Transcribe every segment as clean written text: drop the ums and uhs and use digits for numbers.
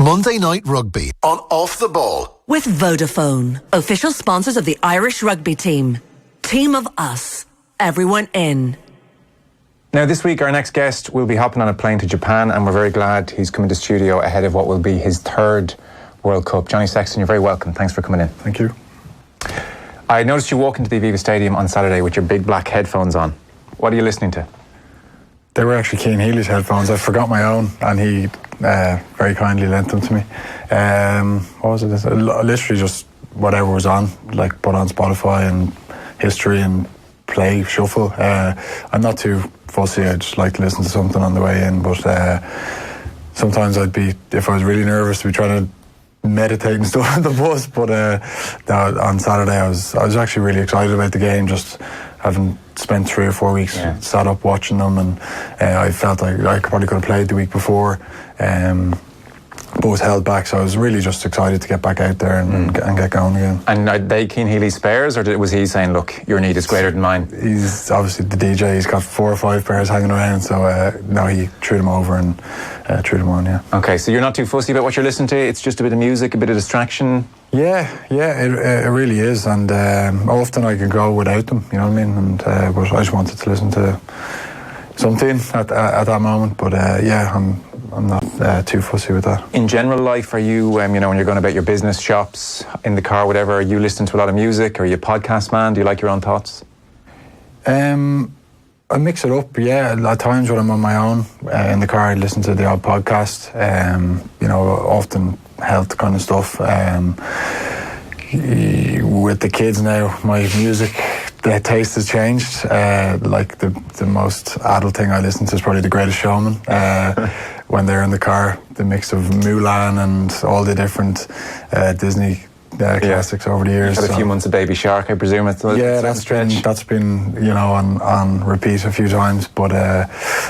Monday Night Rugby on Off the Ball. With Vodafone, official sponsors of the Irish rugby team. Team of us. Everyone in. Now, this week, our next guest will be hopping on a plane to Japan, and we're very glad he's coming to studio ahead of what will be his third World Cup. Johnny Sexton, you're very welcome. Thanks for coming in. Thank you. I noticed you walk into the Aviva Stadium on Saturday with your big black headphones on. What are you listening to? They were actually Cian Healy's headphones. I forgot my own, and he very kindly lent them to me. What was it? Literally just whatever was on, like put on Spotify and history and play, shuffle. I'm not too fussy. I just like to listen to something on the way in, but sometimes I'd be, if I was really nervous, to be trying to meditate and stuff on the bus. But on Saturday I was actually really excited about the game, just having spent 3 or 4 weeks sat up watching them, and I felt like I probably could have played the week before, but was held back, so I was really just excited to get back out there and get going again. And are they Cian Healy's spares, or was he saying, look, your need is greater than mine? He's obviously the DJ, he's got 4 or 5 pairs hanging around, so no, he threw them over and threw them on, yeah. Okay, so you're not too fussy about what you're listening to, it's just a bit of music, a bit of distraction? Yeah, it really is, and often I can go without them, you know what I mean, and but I just wanted to listen to something at that moment, but I'm not too fussy with that. In general life, are you, when you're going about your business, shops, in the car, whatever, are you listening to a lot of music? Are you a podcast man? Do you like your own thoughts? I mix it up, yeah. At times when I'm on my own, in the car, I listen to the odd podcast, often health kind of stuff. With the kids now, my music, the taste has changed. Like the most adult thing I listen to is probably The Greatest Showman. When they're in the car, the mix of Mulan and all the different Disney classics over the years. You've had a few months of Baby Shark, I presume. That's been on repeat a few times, but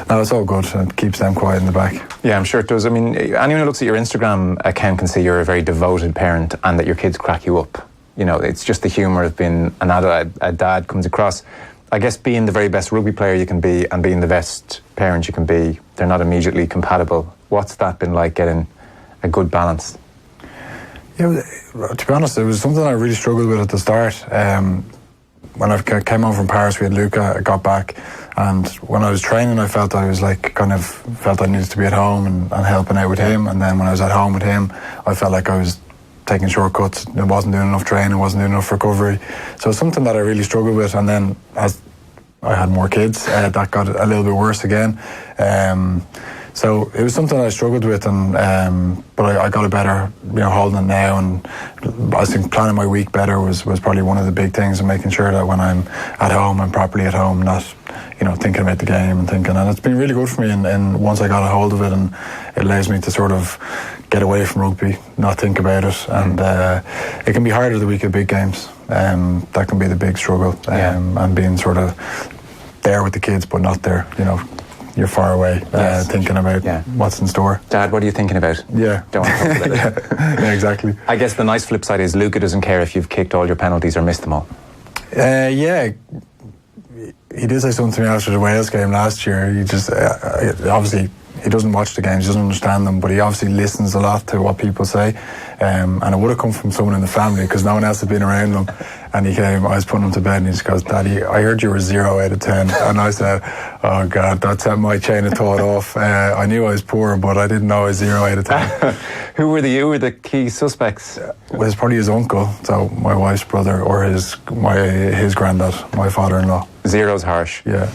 no, it's all good. It keeps them quiet in the back. Yeah, I'm sure it does. I mean, anyone who looks at your Instagram account can see you're a very devoted parent and that your kids crack you up. It's just the humour of being a dad comes across. I guess being the very best rugby player you can be and being the best parent you can be, they're not immediately compatible. What's that been like, getting a good balance? Yeah, to be honest, it was something I really struggled with at the start. When I came home from Paris, we had Luca, I got back, and when I was training, I felt I was felt I needed to be at home and helping out with him, and then when I was at home with him, I felt like I was taking shortcuts. I wasn't doing enough training, wasn't doing enough recovery. So it's something that I really struggled with, and then as I had more kids, that got a little bit worse again. So it was something I struggled with, and but I got a better, holding it now, and I think planning my week better was probably one of the big things, and making sure that when I'm at home, I'm properly at home, not thinking about the game and it's been really good for me. And once I got a hold of it, and it allows me to sort of get away from rugby, not think about it, and it can be harder the week of big games. That can be the big struggle, and being sort of there with the kids, but not there, you're far away, thinking about what's in store. Dad, what are you thinking about? Yeah. Don't want to talk about it. Yeah, exactly. I guess the nice flip side is Luca doesn't care if you've kicked all your penalties or missed them all. Yeah. He did say something to me after the Wales game last year. He just, obviously, he doesn't watch the games, he doesn't understand them, but he obviously listens a lot to what people say. And it would have come from someone in the family, because no one else had been around them. And he came, I was putting him to bed, and he just goes, "Daddy, I heard you were 0 out of 10. And I said, "Oh God, that set my chain of thought off. I knew I was poor, but I didn't know I was 0 out of 10. Who were the key suspects? It was probably his uncle, so my wife's brother, or his granddad, my father-in-law. 0's harsh. Yeah.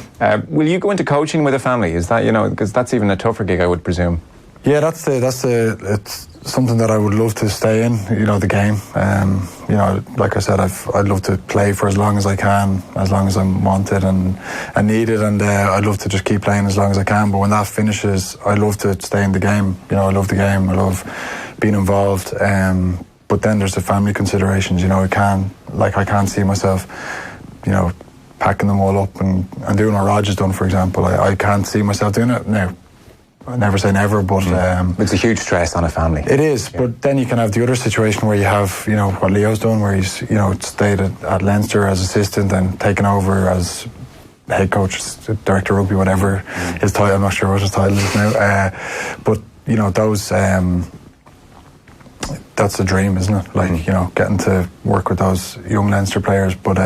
Will you go into coaching with a family? Is that, because that's even a tougher gig, I would presume. Yeah, it's something that I would love to stay in, the game. Like I said, I'd love to play for as long as I can, as long as I'm wanted and needed, and I'd love to just keep playing as long as I can. But when that finishes, I love to stay in the game. I love the game. I love being involved. But then there's the family considerations. I can't see myself, packing them all up and doing what ROG has done, for example. I can't see myself doing it now. I never say never, but it's a huge stress on a family. It is, but then you can have the other situation where you have, what Leo's done, where he's, stayed at Leinster as assistant and taken over as head coach, director of rugby, whatever his title. I'm not sure what his title is now. But those that's a dream, isn't it? Like, you know, getting to work with those young Leinster players. But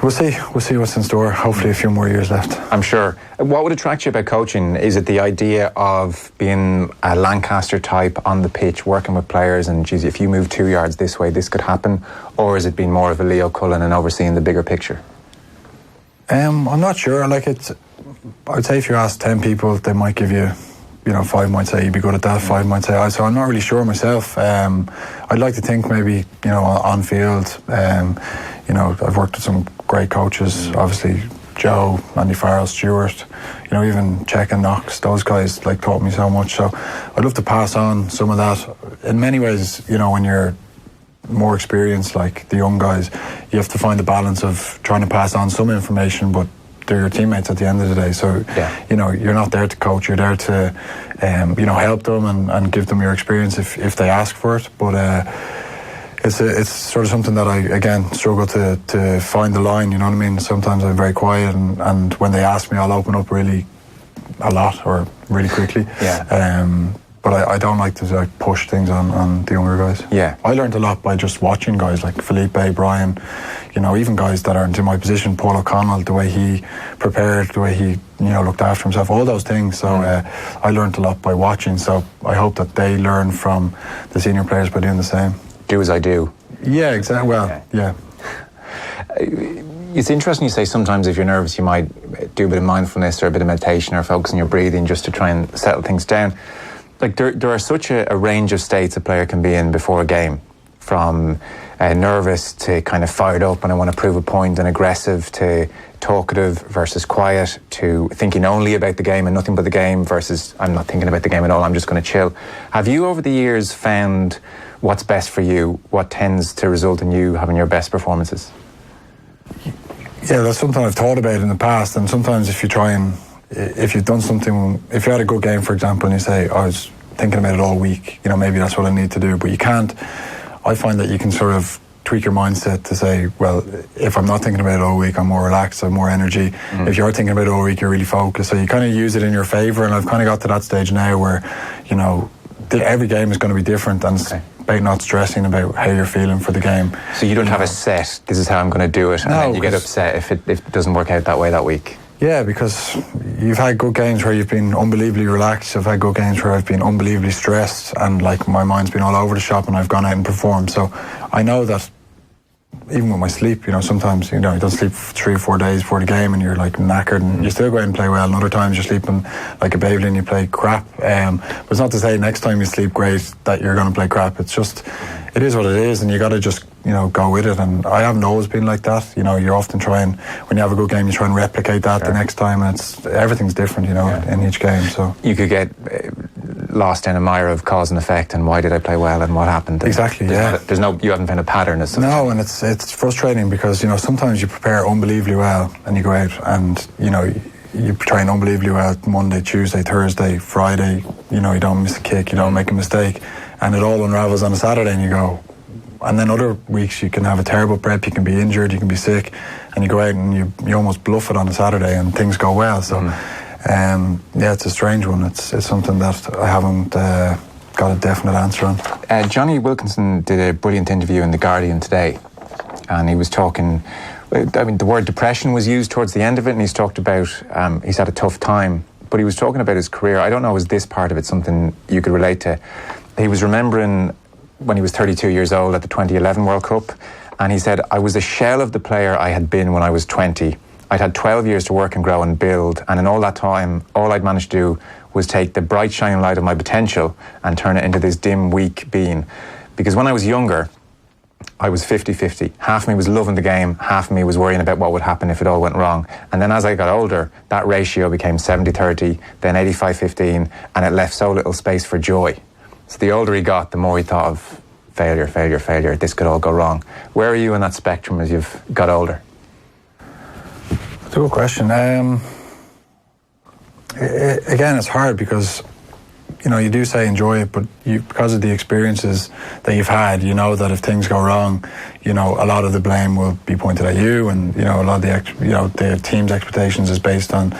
we'll see what's in store. Hopefully a few more years left. I'm sure. What would attract you about coaching? Is it the idea of being a Lancaster type on the pitch, working with players, and geez, if you move 2 yards this way, this could happen? Or is it being more of a Leo Cullen and overseeing the bigger picture? I'm not sure. Like, I'd say if you ask 10 people, they might give you, you know, 5 might say you'd be good at that, 5 might say, so I'm not really sure myself. I'd like to think maybe, you know, on field, you know, I've worked with some great coaches, obviously Joe, Andy Farrell, Stewart, you know, even Check and Knox, those guys like taught me so much. So I'd love to pass on some of that. In many ways, you know, when you're more experienced, like the young guys, you have to find the balance of trying to pass on some information, but they're your teammates at the end of the day. So, you know, you're not there to coach, you're there to, you know, help them and give them your experience if they ask for it. But it's sort of something that I, again, struggle to find the line, you know what I mean? Sometimes I'm very quiet and when they ask me, I'll open up really a lot or really quickly. But I don't like to like push things on the younger guys. I learned a lot by just watching guys like Felipe, Brian, you know, even guys that aren't in my position, Paul O'Connell, the way he prepared, the way he, you know, looked after himself, all those things. So I learned a lot by watching. So I hope that they learn from the senior players by doing the same. Do as I do. Yeah, exactly. Well, yeah. It's interesting you say sometimes if you're nervous you might do a bit of mindfulness or a bit of meditation or focus on your breathing just to try and settle things down. Like there are such a range of states a player can be in before a game, from nervous to kind of fired up and I want to prove a point and aggressive to talkative versus quiet to thinking only about the game and nothing but the game versus I'm not thinking about the game at all, I'm just going to chill. Have you over the years found what's best for you, what tends to result in you having your best performances? Yeah, that's something I've thought about in the past, and sometimes if you've done something, if you had a good game, for example, and you say, I was thinking about it all week, you know, maybe that's what I need to do, but you can't. I find that you can sort of tweak your mindset to say, well, if I'm not thinking about it all week, I'm more relaxed, I have more energy. If you're thinking about it all week, you're really focused. So you kind of use it in your favour, and I've kind of got to that stage now where, you know, every game is going to be different, and it's about not stressing about how you're feeling for the game. So you don't have a set, this is how I'm going to do it, and then you get upset if it doesn't work out that way that week? Yeah, because you've had good games where you've been unbelievably relaxed. I've had good games where I've been unbelievably stressed and like my mind's been all over the shop and I've gone out and performed. So I know that even with my sleep, you know, sometimes, you know, you don't sleep 3 or 4 days before the game and you're like knackered and you still go out and play well, and other times you're sleeping like a baby and you play crap. But it's not to say next time you sleep great that you're going to play crap. It's just, it is what it is, and you got to just, you know, go with it. And I haven't always been like that. You know, you're often trying, when you have a good game, you try and replicate that the next time, and everything's different, you know, in each game. So you could get lost in a mire of cause and effect, and why did I play well and what happened? Exactly. There's no, you haven't found a pattern as such. No, and it's frustrating because, you know, sometimes you prepare unbelievably well and you go out and, you know, you train unbelievably well Monday, Tuesday, Thursday, Friday, you know, you don't miss a kick, you don't make a mistake, and it all unravels on a Saturday and you go. And then other weeks you can have a terrible prep, you can be injured, you can be sick, and you go out and you almost bluff it on a Saturday and things go well. So yeah, it's a strange one. It's something that I haven't got a definite answer on. Johnny Wilkinson did a brilliant interview in The Guardian today, and he was talking, I mean, the word depression was used towards the end of it, and he's talked about he's had a tough time, but he was talking about his career. I don't know, is this part of it something you could relate to? He was remembering when he was 32 years old at the 2011 World Cup, and he said, I was a shell of the player I had been when I was 20. I'd had 12 years to work and grow and build, and in all that time, all I'd managed to do was take the bright shining light of my potential and turn it into this dim, weak being. Because when I was younger, I was 50-50. Half of me was loving the game, half of me was worrying about what would happen if it all went wrong. And then as I got older, that ratio became 70-30, then 85-15, and it left so little space for joy. So the older he got, the more he thought of failure, failure, failure, this could all go wrong. Where are you in that spectrum as you've got older? That's a good question. Again, it's hard because, you know, you do say enjoy it, but because of the experiences that you've had, you know that if things go wrong, you know, a lot of the blame will be pointed at you, and, you know, a lot of the team's expectations is based on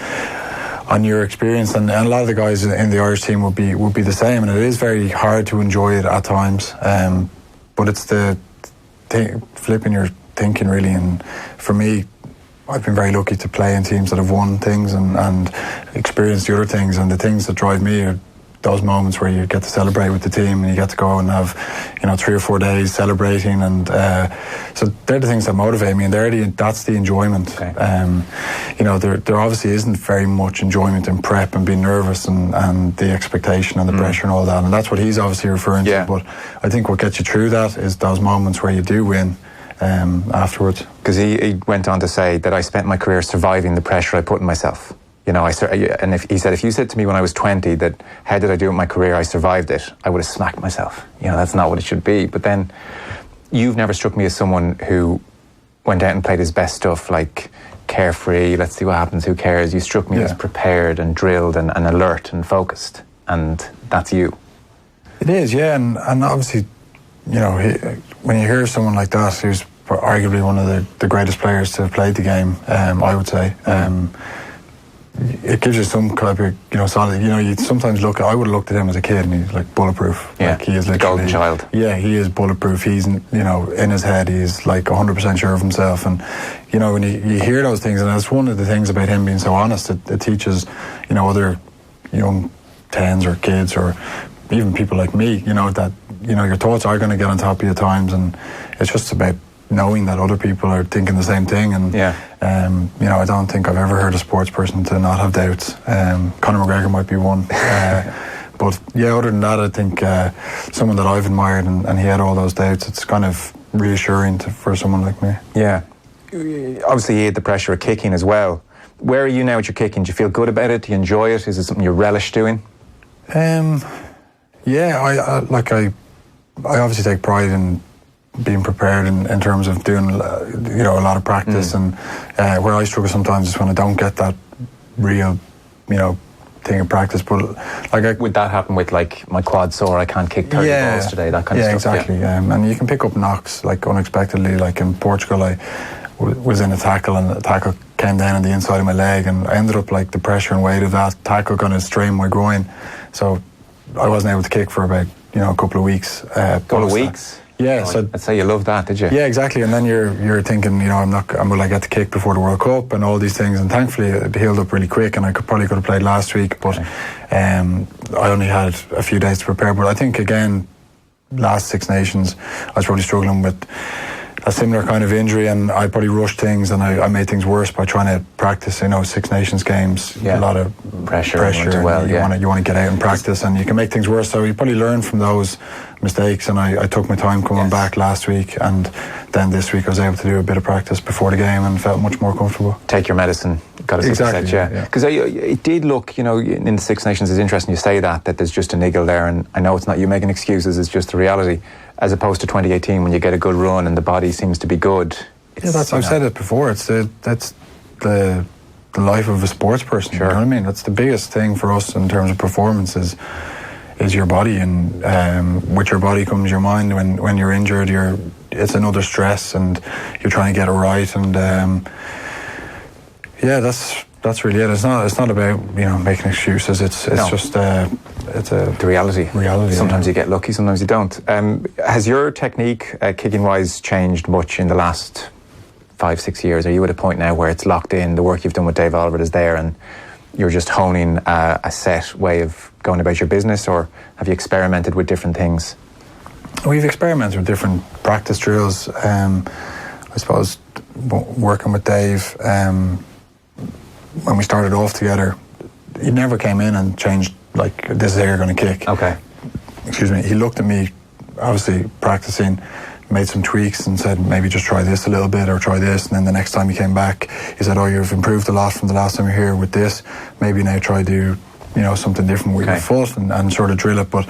on your experience, and a lot of the guys in the Irish team would be the same, and it is very hard to enjoy it at times. But it's the flipping your thinking really, and for me, I've been very lucky to play in teams that have won things and experienced the other things, and the things that drive me are those moments where you get to celebrate with the team and you get to go and have 3 or 4 days celebrating, and so they're the things that motivate me, and that's the enjoyment. Okay. There obviously isn't very much enjoyment in prep and being nervous and the expectation and the pressure and all that, and that's what he's obviously referring to. But I think what gets you through that is those moments where you do win afterwards. Because he went on to say that I spent my career surviving the pressure I put on myself. He said, if you said to me when I was 20 that how did I do in my career, I survived it, I would have smacked myself. That's not what it should be. But then you've never struck me as someone who went out and played his best stuff, like carefree, let's see what happens, who cares. You struck me as prepared and drilled and alert and focused, and that's you. It is, yeah, and obviously, when you hear someone like that, who's arguably one of the greatest players to have played the game, I would say, it gives you some kind of, solid. You sometimes I would have looked at him as a kid, and he's like bulletproof. Yeah, like he is the golden child. Yeah, he is bulletproof. He's, in his head, he's like 100% sure of himself. And, when you hear those things, and that's one of the things about him being so honest, it teaches, other young 10s or kids or even people like me, that, your thoughts are going to get on top of you at times, and it's just about knowing that other people are thinking the same thing, and I don't think I've ever heard a sports person to not have doubts. Conor McGregor might be one, but other than that, I think someone that I've admired, and he had all those doubts. It's kind of reassuring for someone like me. Yeah, obviously he had the pressure of kicking as well. Where are you now with your kicking? Do you feel good about it? Do you enjoy it? Is it something you relish doing? I obviously take pride in being prepared in terms of doing a lot of practice, and where I struggle sometimes is when I don't get that real thing of practice. But would that happen with like my quad sore, I can't kick 30 balls today, that kind of stuff? Exactly. And you can pick up knocks like unexpectedly. Like in Portugal, I was in a tackle, and the tackle came down on the inside of my leg, and I ended up like the pressure and weight of that tackle going to strain my groin, so I wasn't able to kick for about a couple of weeks. Couple of weeks? Yeah, so I'd say you love that, did you? Yeah, exactly. And then you're thinking, will I get to kick before the World Cup and all these things? And thankfully, it healed up really quick, and I could have played last week, but I only had a few days to prepare. But I think again, last Six Nations, I was probably struggling with a similar kind of injury, and I probably rushed things, and I made things worse by trying to practice. Six Nations games, a lot of pressure. You want to get out and practice, and you can make things worse. So you probably learn from those mistakes, and I took my time coming back last week, and then this week I was able to do a bit of practice before the game and felt much more comfortable. Take your medicine, got to exactly, because it did look, in the Six Nations, it's interesting you say that there's just a niggle there, and I know it's not you making excuses, it's just the reality, as opposed to 2018 when you get a good run and the body seems to be good. I've said it before, that's the life of a sports person. Sure. You know what I mean? That's the biggest thing for us in terms of performance is your body, and with your body comes your mind. When you're injured, it's another stress, and you're trying to get it right, and that's really it. It's not about making excuses. It's just the reality. Sometimes you get lucky, sometimes you don't. Has your technique, kicking wise, changed much in the last 5-6 years? Are you at a point now where it's locked in? The work you've done with Dave Albert is there, and you're just honing a set way of going about your business, or have you experimented with different things? We've experimented with different practice drills. I suppose working with Dave, when we started off together, he never came in and changed, like, this is how you're going to kick. Okay. Excuse me. He looked at me, obviously practicing, made some tweaks and said, maybe just try this a little bit or try this. And then the next time he came back, he said, you've improved a lot from the last time you were here with this. Maybe now try do, something different with your foot and sort of drill it. But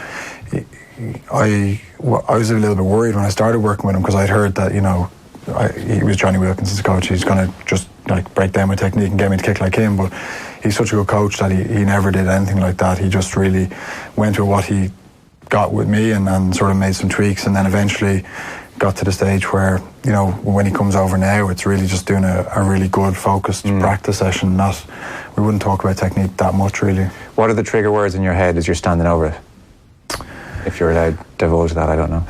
I was a little bit worried when I started working with him, because I'd heard that, he was Johnny Wilkinson's coach. He's going to just break down my technique and get me to kick like him. But he's such a good coach that he never did anything like that. He just really went with what he got with me and sort of made some tweaks, and then eventually got to the stage where, when he comes over now, it's really just doing a really good focused practice session, not we wouldn't talk about technique that much, really. What are the trigger words in your head as you're standing over it? If you're allowed to divulge that, I don't know.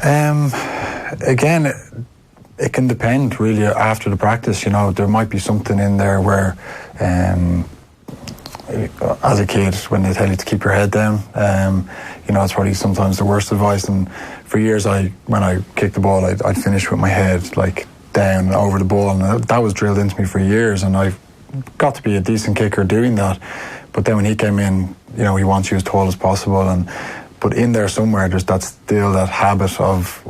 Again, it can depend really after the practice. There might be something in there where, as a kid, when they tell you to keep your head down, it's probably sometimes the worst advice. And for years, when I kicked the ball, I'd finish with my head like down over the ball, and that was drilled into me for years. And I got to be a decent kicker doing that. But then when he came in, he wants you as tall as possible, but in there somewhere, there's still that habit of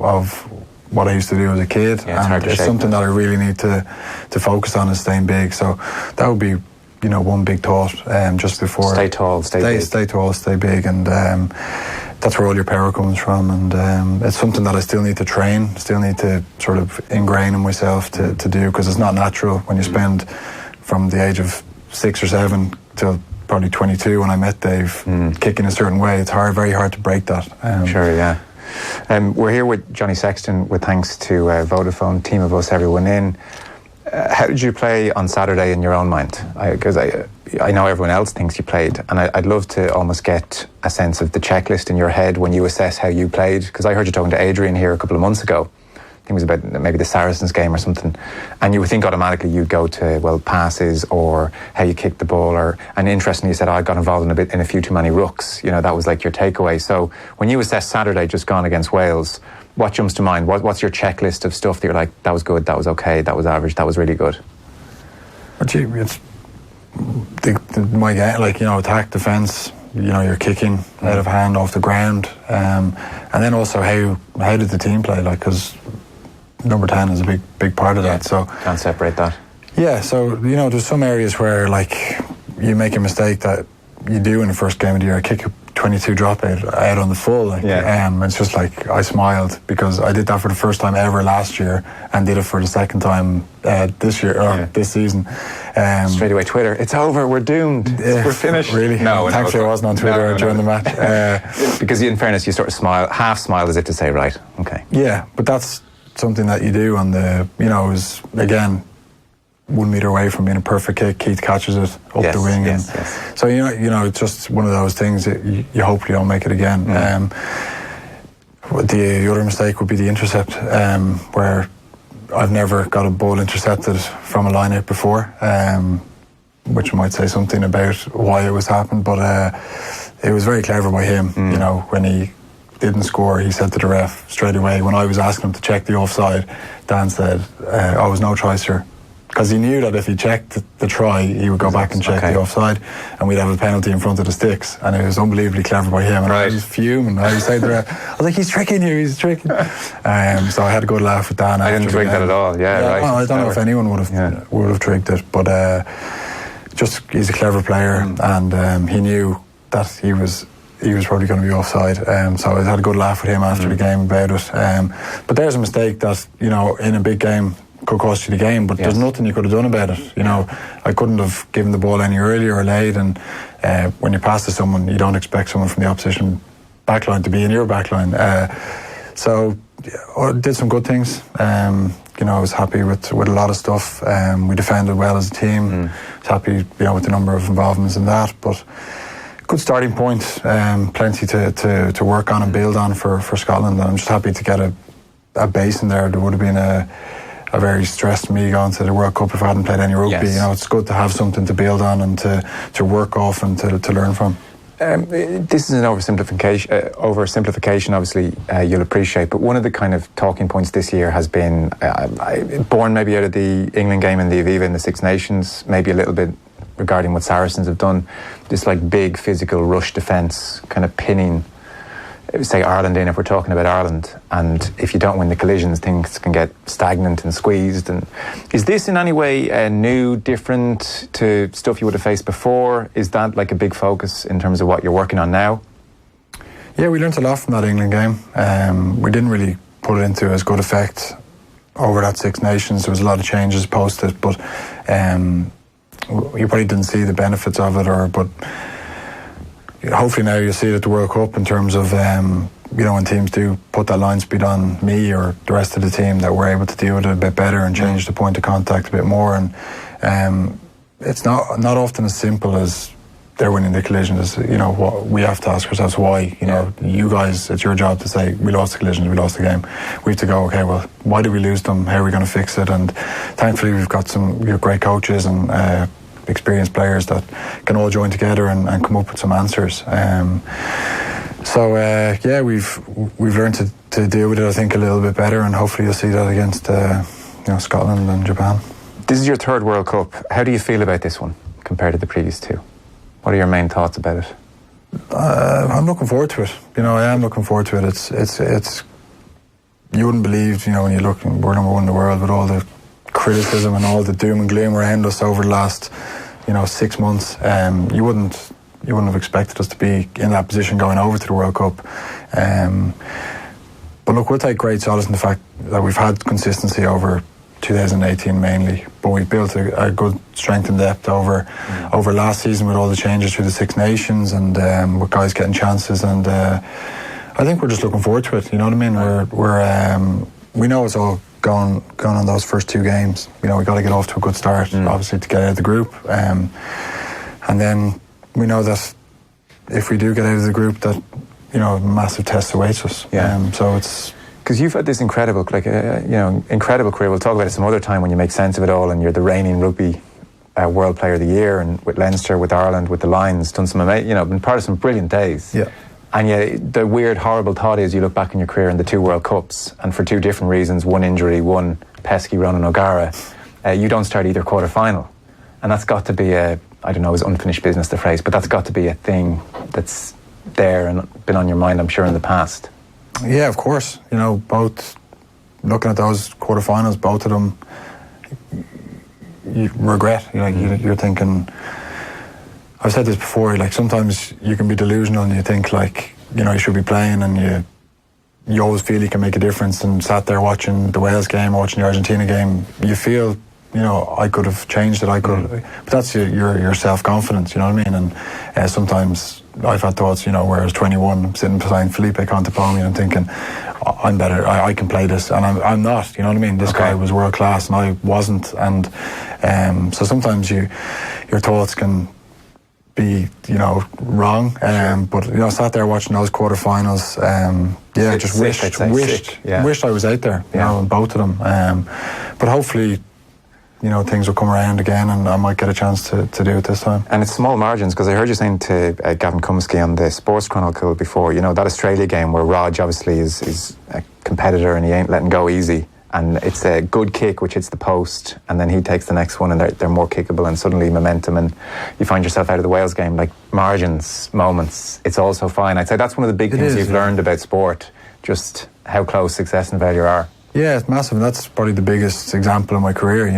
what I used to do as a kid, and it's something that I really need to focus on, is staying big. So that would be, one big thought just before. Stay tall, stay big. Stay tall, stay big, and that's where all your power comes from. And it's something that I still need to train, still need to sort of ingrain in myself to do, because it's not natural when you spend from the age of 6 or 7 till probably 22 when I met Dave, kicking a certain way. It's very hard to break that. Sure, yeah. We're here with Johnny Sexton with thanks to Vodafone, Team of Us, everyone in. How did you play on Saturday in your own mind? Because I know everyone else thinks you played, and I'd love to almost get a sense of the checklist in your head when you assess how you played, because I heard you talking to Adrian here a couple of months ago. I think it was about maybe the Saracens game or something, and you would think automatically you'd go to passes or how you kicked the ball, and interestingly you said, I got involved in a few too many rucks. That was like your takeaway. So when you assess Saturday just gone against Wales, what jumps to mind? What's your checklist of stuff that you're like, that was good, that was okay, that was average, that was really good? It's my game, attack, defence. You're kicking out of hand, off the ground, and then also how did the team play? Because number 10 is a big part of that. So can't separate that. Yeah. So there's some areas where you make a mistake that you do in the first game of the year. I kick a 22 dropout out on the full. It's just I smiled because I did that for the first time ever last year and did it for the second time this year or this season. Straight away, Twitter, it's over, we're doomed, we're finished. Really? No, thankfully I wasn't on Twitter during the match. Because in fairness, you sort of half smile as if to say, right, okay. Yeah, but that's something that you do on the, it was, again, 1 metre away from being a perfect kick. Keith catches it up the wing. Yes. So, it's just one of those things that you hope you don't make it again. The other mistake would be the intercept, where I've never got a ball intercepted from a line-out before, which might say something about why it was happened, but it was very clever by him. When he didn't score, he said to the ref straight away, when I was asking him to check the offside, Dan said, I was no try, sir. Because he knew that if he checked the try, he would go back and check the offside, and we'd have a penalty in front of the sticks. And it was unbelievably clever by him. And I was fuming. I was saying to the ref, I was like, he's tricking you, he's tricking. So I had a good laugh with Dan. I didn't trig that at all. Right. Well, I don't know if anyone would have trigged it, but just he's a clever player, and he knew that he was probably going to be offside. So I had a good laugh with him after the game about it. But there's a mistake that, in a big game could cost you the game, but there's nothing you could have done about it. I couldn't have given the ball any earlier or late, and when you pass to someone, you don't expect someone from the opposition backline to be in your backline. So I did some good things. I was happy with a lot of stuff. We defended well as a team. I was happy, with the number of involvements in that, but good starting point, plenty to work on and build on for Scotland, and I'm just happy to get a base in there. There would have been a very stressed me going to the World Cup if I hadn't played any rugby. It's good to have something to build on and to work off and to learn from. This is an oversimplification, obviously, you'll appreciate, but one of the kind of talking points this year has been, born maybe out of the England game and the Aviva in the Six Nations, maybe a little bit regarding what Saracens have done, this big physical rush defence, kind of pinning, say, Ireland in, if we're talking about Ireland, and if you don't win the collisions, things can get stagnant and squeezed. And is this in any way new, different to stuff you would have faced before? Is that a big focus in terms of what you're working on now? Yeah, we learnt a lot from that England game. We didn't really put it into as good effect over that Six Nations. There was a lot of changes post it, but you probably didn't see the benefits of it, but hopefully now you'll see it at the World Cup in terms of, when teams do put that line speed on me or the rest of the team, that we're able to deal with it a bit better and change the point of contact a bit more. And it's not often as simple as they're winning the collision. Is, you know, what we have to ask ourselves why. You know, you guys, it's your job to say we lost the collision, we lost the game. We have to go, okay, well, why did we lose them? How are we going to fix it? And thankfully, we've got some great coaches and experienced players that can all join together and come up with some answers. So we've learned to deal with it, I think, a little bit better, and hopefully you'll see that against Scotland and Japan. This is your third World Cup. How do you feel about this one compared to the previous two? What are your main thoughts about it? I'm looking forward to it. You know, I am looking forward to it. It's you wouldn't believe, you know, when you look, we're number one in the world, with all the criticism and all the doom and gloom around us over the last, 6 months. You wouldn't have expected us to be in that position going over to the World Cup. But look, we'll take great solace in the fact that we've had consistency over 2018 mainly, but we've built a good strength and depth over last season with all the changes through the Six Nations and with guys getting chances, and I think we're just looking forward to it. You know what I mean? We know it's all going on those first two games. You know, we got to get off to a good start, obviously, to get out of the group, and then we know that if we do get out of the group, that a massive test awaits us. So it's. Because you've had this incredible career. We'll talk about it some other time when you make sense of it all, and you're the reigning rugby world player of the year, and with Leinster, with Ireland, with the Lions, done some been part of some brilliant days. Yeah. And yet the weird, horrible thought is you look back in your career in the two World Cups, and for two different reasons, one injury, one pesky Ronan O'Gara, you don't start either quarter-final. And that's got to be I don't know, is unfinished business the phrase, but that's got to be a thing that's there and been on your mind, I'm sure, in the past. Yeah, of course. Both looking at those quarterfinals, both of them, you regret. You're thinking. I've said this before. Like, sometimes you can be delusional and you think, like, you should be playing, and you always feel you can make a difference. And sat there watching the Wales game, watching the Argentina game, you feel, I could have changed it. I could, but that's your self-confidence. You know what I mean? And sometimes I've had thoughts, where I was 21, I'm sitting beside Felipe Contepomi, and I'm thinking, I'm better, I can play this, and I'm not, you know what I mean? This guy was world class and I wasn't, and so sometimes your thoughts can be, wrong, but sat there watching those quarterfinals, just wished I was out there, in both of them, but hopefully things will come around again, and I might get a chance to do it this time. And it's small margins, because I heard you saying to Gavin Cumsky on the Sports Chronicle before, that Australia game where ROG obviously is a competitor and he ain't letting go easy, and it's a good kick which hits the post, and then he takes the next one and they're more kickable, and suddenly momentum, and you find yourself out of the Wales game. Like, margins, moments, it's also fine. I'd say that's one of the big things you've learned about sport, just how close success and failure are. Yeah, it's massive, and that's probably the biggest example of my career,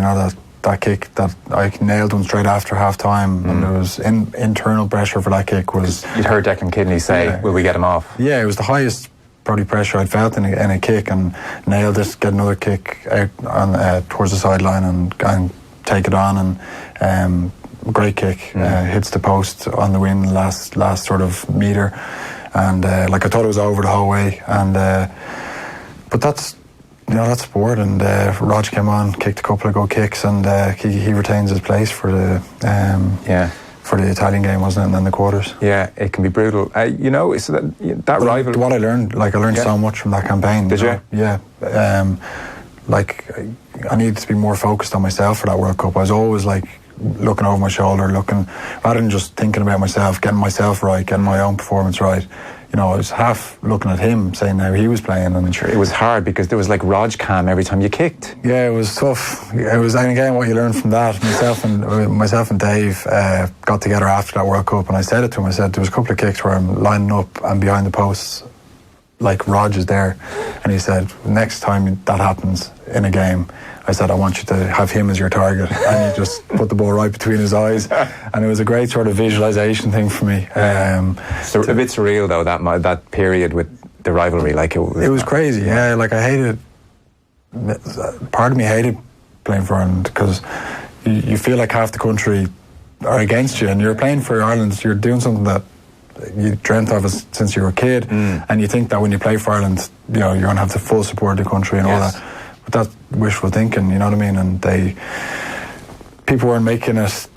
that kick that I nailed one straight after half-time, and there was internal pressure for that kick. You'd heard Declan Kidney say, will we get him off? Yeah, it was the highest probably pressure I'd felt in a kick, and nailed it, get another kick out on, towards the sideline and take it on, and great kick, hits the post on the win, last sort of metre, and I thought it was over the whole way, and but that's sport, and ROG came on, kicked a couple of good kicks, and he retains his place for the for the Italian game, wasn't it, and then the quarters. Yeah, it can be brutal. So that rivalry. What I learned, so much from that campaign. Did you? Yeah. I needed to be more focused on myself for that World Cup. I was always looking over my shoulder, rather than just thinking about myself, getting myself right, getting my own performance right. I was half looking at him, saying how he was playing, and it was hard because there was ROG cam every time you kicked. Yeah, it was tough. It was, and again, what you learn from that. Myself and Dave got together after that World Cup, and I said it to him. I said, there was a couple of kicks where I'm lining up and behind the posts, ROG is there, and he said, next time that happens in a game, I said, I want you to have him as your target, and he just put the ball right between his eyes, and it was a great sort of visualization thing for me. So a bit surreal though, that period with the rivalry, it was crazy. Yeah, I hated. Part of me hated playing for Ireland, because you feel like half the country are against you, and you're playing for Ireland. You're doing something that you dreamt of since you were a kid, and you think that when you play for Ireland, you're going to have the full support of the country and all that. But that's wishful thinking, you know what I mean? And people weren't making it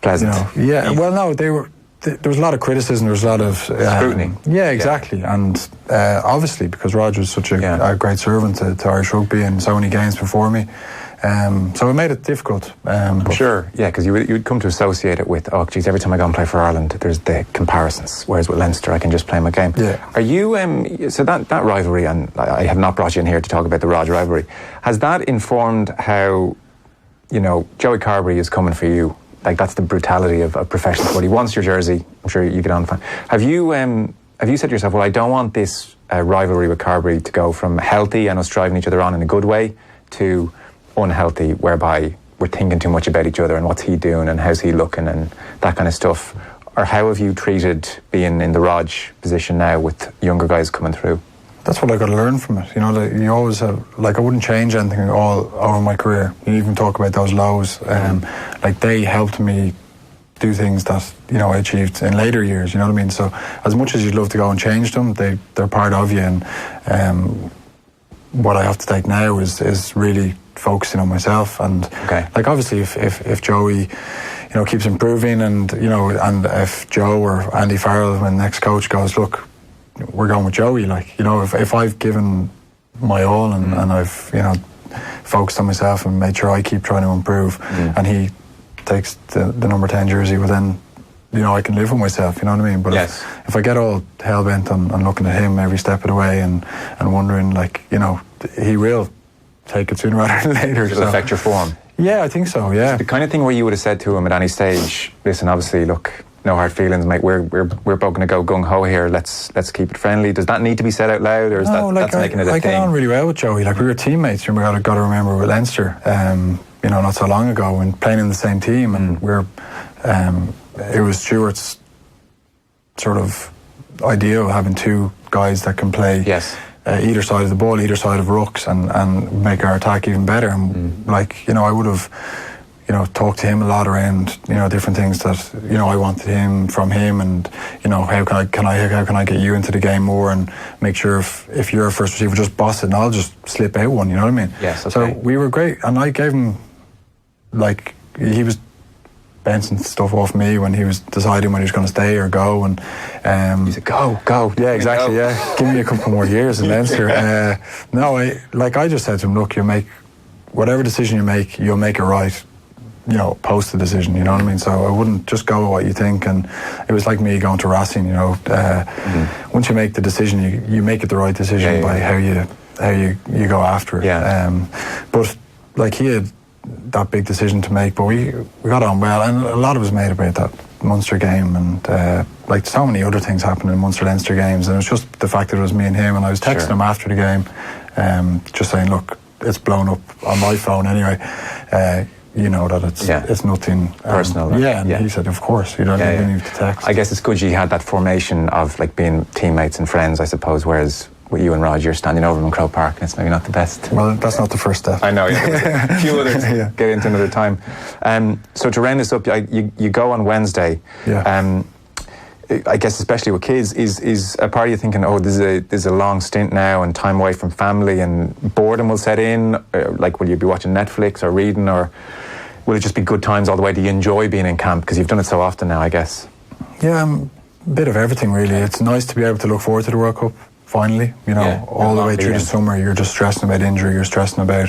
Pleasant. yeah. Well, no, they were. There was a lot of criticism. There was a lot of scrutiny. Yeah, exactly. Yeah. And obviously, because Rog was such a great servant to Irish rugby and so many games before me, so it made it difficult. I'm sure, yeah, because you would come to associate it with, oh, geez, every time I go and play for Ireland, there's the comparisons. Whereas with Leinster, I can just play my game. Yeah. Are you so that rivalry, and I have not brought you in here to talk about the ROG rivalry. Has that informed how, Joey Carbery is coming for you? Like, that's the brutality of professional sport. He wants your jersey. I'm sure you get on fine. Have you said to yourself, well, I don't want this rivalry with Carbery to go from healthy and us driving each other on in a good way to unhealthy, whereby we're thinking too much about each other and what's he doing and how's he looking and that kind of stuff? Or how have you treated being in the ROG position now with younger guys coming through? That's what I got to learn from it. You always have, I wouldn't change anything all over my career. You even talk about those lows. They helped me do things that, I achieved in later years, you know what I mean? So as much as you'd love to go and change them, they're part of you. And what I have to take now is really focusing on myself. And obviously if Joey, keeps improving and if Joe or Andy Farrell, when the next coach goes, look, we're going with Joey. If I've given my all and I've focused on myself and made sure I keep trying to improve, and he takes the number 10 jersey, well then I can live with myself. You know what I mean? But if I get all hell bent on looking at him every step of the way and wondering, he will take it sooner rather than later. It'll affect your form. Yeah, I think so. Yeah, the kind of thing where you would have said to him at any stage, listen, obviously, look, no hard feelings, mate. We're both going to go gung ho here. Let's keep it friendly. Does that need to be said out loud, or is that's making it a thing? I get on really well with Joey. We were teammates. We got to remember with Leinster, not so long ago, and playing in the same team, and it was Stuart's sort of idea of having two guys that can play either side of the ball, either side of rucks, and make our attack even better. And I would have. Talked to him a lot around, different things that, I wanted from him, and, how can I get you into the game more and make sure if you're a first receiver, just boss it and I'll just slip out one, you know what I mean? Yes, okay. So we were great, and I gave him, he was bouncing stuff off me when he was deciding when he was going to stay or go, and he said, go. Yeah, exactly, yeah. Give me a couple more years in Leinster. I just said to him, look, whatever decision you make, you'll make it right. Post the decision, you know what I mean? So I wouldn't just go with what you think, and it was like me going to Racing, once you make the decision, you make it the right decision by how you go after it. Yeah. But he had that big decision to make, but we got on well, and a lot of us made about that Munster game, and so many other things happened in Munster Leinster games, and it was just the fact that it was me and him, and I was texting him after the game, just saying, look, it's blown up on my phone anyway. That it's nothing personal. And he said, of course, you don't even need to text. I guess it's good you had that formation of being teammates and friends, I suppose, whereas with you and Rog, you're standing over him in Crow Park, and it's maybe not the best. Well, that's not the first step. I know, a few others get into another time. So to round this up, you go on Wednesday. Yeah. I guess especially with kids, is a part of you thinking, oh, this is a long stint now and time away from family and boredom will set in? Will you be watching Netflix or reading, or will it just be good times all the way? Do you enjoy being in camp? Because you've done it so often now, I guess. Yeah, a bit of everything, really. It's nice to be able to look forward to the World Cup, finally. All the way through the summer, you're just stressing about injury, you're stressing about,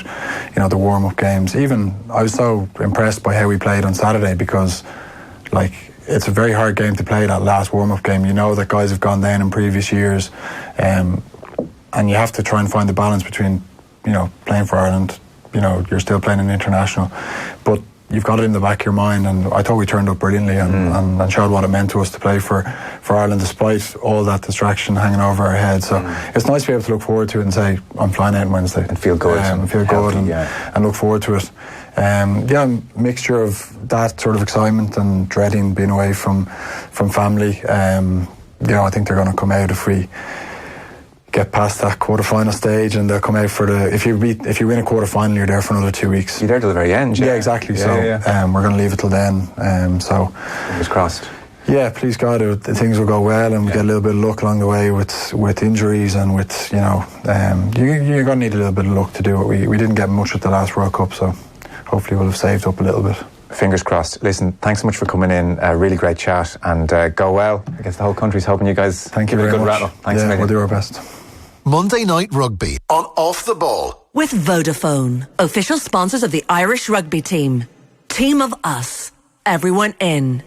the warm-up games. Even, I was so impressed by how we played on Saturday, because, it's a very hard game to play, that last warm-up game. That guys have gone down in previous years, and you have to try and find the balance between, playing for Ireland, you're still playing an international, but you've got it in the back of your mind, and I thought we turned up brilliantly and showed what it meant to us to play for Ireland, despite all that distraction hanging over our heads. So it's nice to be able to look forward to it and say, I'm flying out on Wednesday. And feel good. And look forward to it. Mixture of that sort of excitement and dreading being away from family. I think they're going to come out if we get past that quarter-final stage, and they'll come out for if you win a quarter-final, you're there for another 2 weeks. You're there till the very end. Yeah, exactly. We're going to leave it till then. Fingers crossed. Yeah, please God, things will go well, and we get a little bit of luck along the way with injuries, and with you're going to need a little bit of luck to do it. We didn't get much at the last World Cup, so hopefully we'll have saved up a little bit. Fingers crossed. Listen, thanks so much for coming in. Really great chat, and go well. I guess the whole country's hoping you guys Thank you give it very a good much. rattle. Thanks a million. Oh. We'll do our best. Monday Night Rugby on Off the Ball. With Vodafone, official sponsors of the Irish rugby team. Team of us, everyone in.